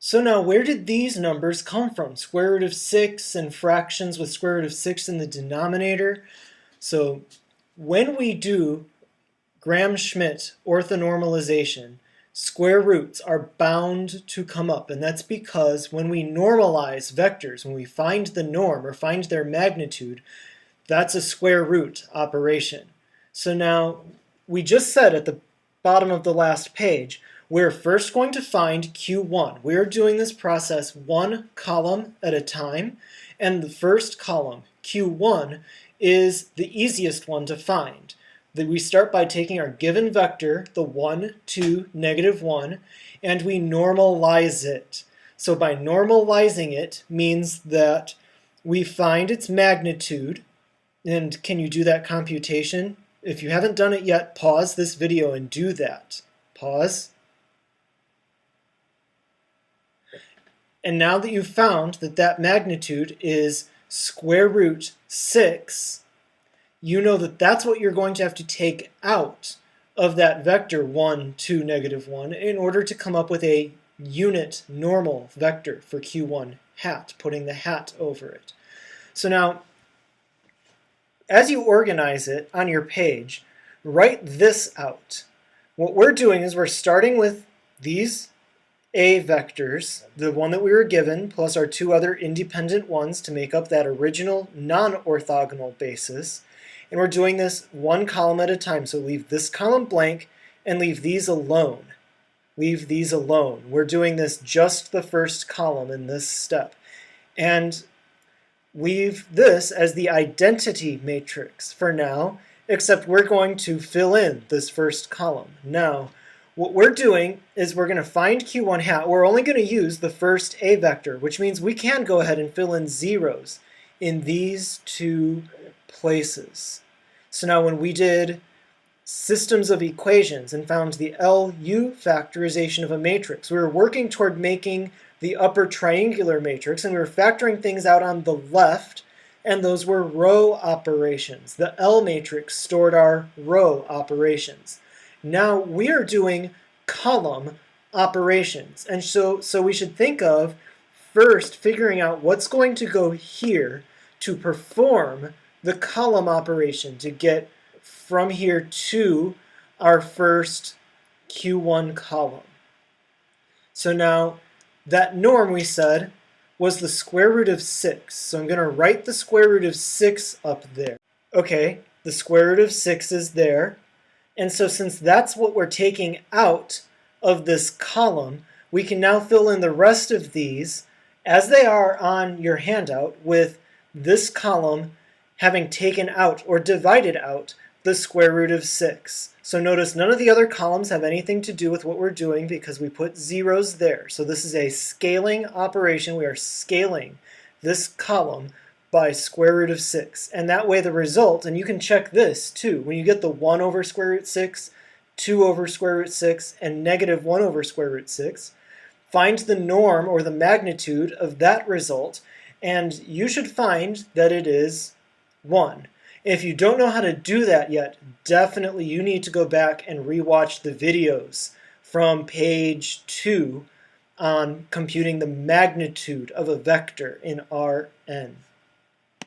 So now where did these numbers come from? Square root of 6 and fractions with square root of 6 in the denominator. So when we do Gram-Schmidt orthonormalization, square roots are bound to come up, and that's because when we normalize vectors, when we find the norm or find their magnitude, that's a square root operation. So now we just said at the bottom of the last page, we're first going to find Q1. We're doing this process one column at a time, and the first column, Q1, is the easiest one to find. We start by taking our given vector, the 1, 2, -1, and we normalize it. So by normalizing it means that we find its magnitude. And can you do that computation? If you haven't done it yet, pause this video and do that. Pause. And now that you've found that that magnitude is square root 6, you know that that's what you're going to have to take out of that vector 1, 2, -1 in order to come up with a unit normal vector for Q1 hat, putting the hat over it. So now, as you organize it on your page, write this out. What we're doing is we're starting with these A vectors, the one that we were given, plus our two other independent ones to make up that original non-orthogonal basis. And we're doing this one column at a time. So leave this column blank and leave these alone. Leave these alone. We're doing this just the first column in this step. And leave this as the identity matrix for now, except we're going to fill in this first column. Now, what we're doing is we're going to find Q1 hat. We're only going to use the first A vector, which means we can go ahead and fill in zeros in these two places. So now when we did systems of equations and found the LU factorization of a matrix, we were working toward making the upper triangular matrix, and we were factoring things out on the left, and those were row operations. The L matrix stored our row operations. Now we are doing column operations, and so we should think of first figuring out what's going to go here to perform the column operation to get from here to our first Q1 column. So now that norm we said was the square root of 6. So I'm going to write the square root of 6 up there. Okay, the square root of 6 is there. And so since that's what we're taking out of this column, we can now fill in the rest of these as they are on your handout with this column having taken out or divided out the square root of 6. So notice none of the other columns have anything to do with what we're doing because we put zeros there. So this is a scaling operation. We are scaling this column by square root of 6. And that way the result, and you can check this too, when you get the 1 over square root 6, 2 over square root 6, and -1 over square root 6, find the norm or the magnitude of that result, and you should find that it is 1. If you don't know how to do that yet, definitely you need to go back and rewatch the videos from page 2 on computing the magnitude of a vector in Rn.